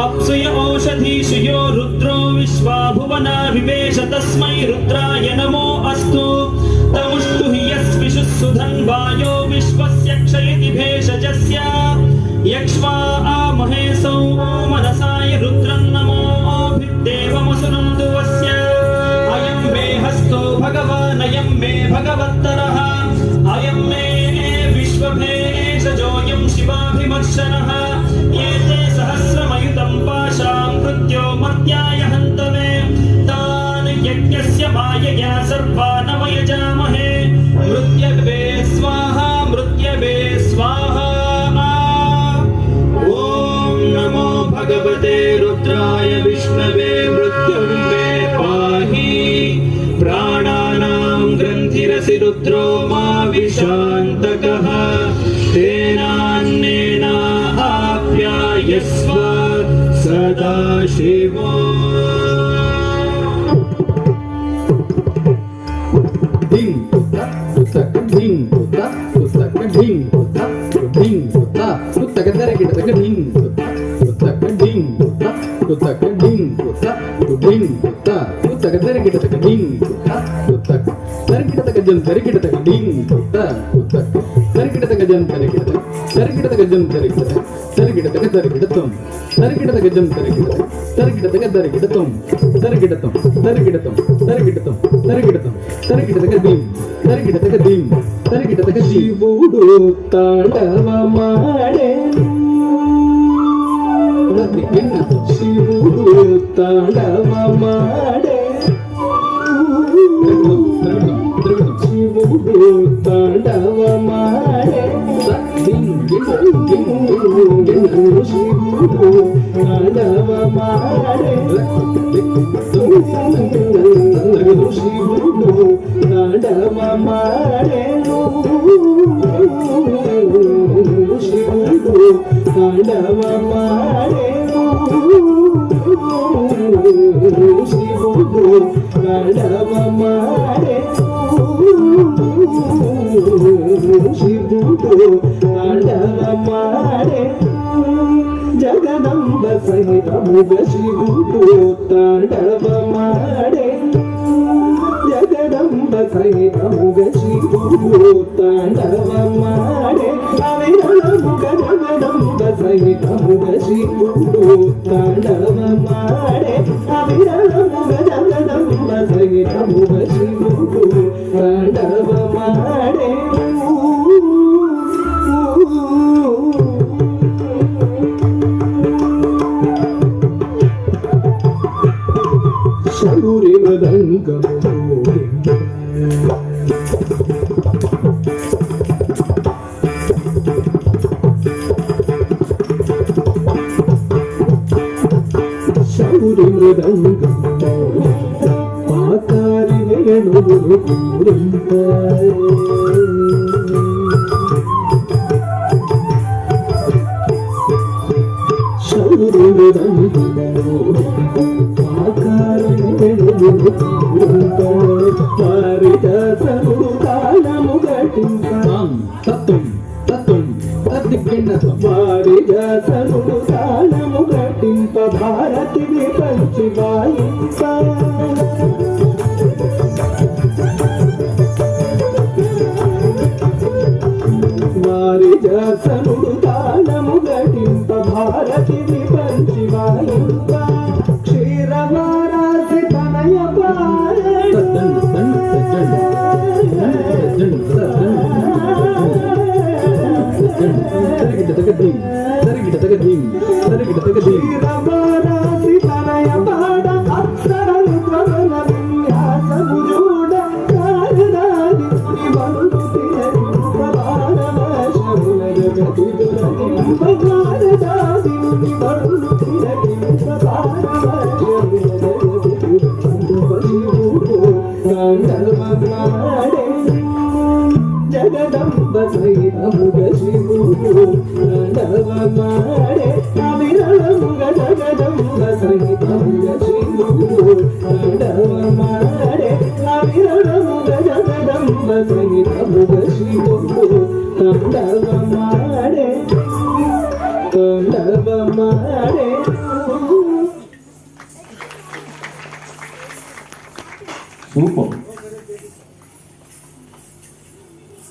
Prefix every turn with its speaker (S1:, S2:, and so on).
S1: अप्सुय ओषधीषु यो रुद्रो विश्वा भुवना विवेश तस्मै रुद्राय नमो अस्तु तमुष्टु हि यस्विषुः सुधन्वायो विश्वस्य क्षयति भेषजस्य यक्ष्वा महेशौ मनसाय रुद्रं नमोऽभिर्देवमसुरं दुवस्य अयं मे हस्तो भगवान् अयं मे भगवत्तरः अयं मे विश्वभेषजोऽयं शिवाभिमर्शनः एते सहस्रमयुतं पाशां मृत्यो मर्त्याय हन्तवे तान् यज्ञस्य मायया सर्वान् वयजामहे मृत्यवे स्वाहा मृत्यवे स्वाहा। ॐ नमो भगवते रुद्राय विष्णवे मृत्युंवे पाहि प्राणानां ग्रन्थिरसि रुद्रो मा विशान्तकः तेनान्नेन आप्यायस्व सदा शिवो।
S2: ढिंग पुस्तक ढिंग पुस्तक ढिंग ढिंग पुस्तक दरगिडतक ढिंग पुस्तक ढिंग पुस्तक ढिंग ढिंग पुस्तक दरगिडतक ढिंग पुस्तक दरगिडतक जन दरगिडतक ढिंग पुस्तक दरगिडतक जन दरगिडतक जन दरगिडतक दरगिडतम दरगिडतक जन दरगिडतक दरगिडतम दरगिडतम दरगिडतक दरगिडतक शिवुडु तांडवमाडे शिवुडु तांडवमाडे शिवुडु तांडवमाडे शिवुडु तांडवमाडे शिवुडु तांडवमाडे शिवुडु तांडवमाडे शिवुडु तांडवमाडे शिवुडु तांडवमाडे जगदंब सहितमुग शिवुडु तांडवमाडे जगदंब सहितमुग शिवुडु तांडवमाडे अविरलमुग जगदंब सहितमुग शिवुडु तांडवमाडे अविरलमुग जगदंब सहितमुग शिवुडु तांडवमाडे शौरि मृदंगमो शौरि मृदंगमो पातारि वेणुगुरु पूरंताय शौरि मृदंगमो పారిజాతముడు తాళము గటింపం తత్వం తత్వం తద్దిక్కిన్నతం పారిజాతముడు తాళము గటింప భారతిని పంచి వాయింప పారిజాతముడు తాళము గటింప భారతిని పంచి వాయింప క్షీరవారాసి తనయ క్షీరవారాసి తనయ పాడ అక్షరలు ప్రబల విన్యాసము చూడ కారణాది బంధు ప్రధానవశముల జగతి దురతింప కారణాది బంధు तांडवमाडे जगदंब सहितमुग शिवुडु तांडवमाडे अविरलमुग जगदंब सहितमुग शिवुडु तांडवमाडे अविरलमुग जगदंब सहितमुग शिवुडु तांडवमाडे तांडवमाडे
S3: సూపర్.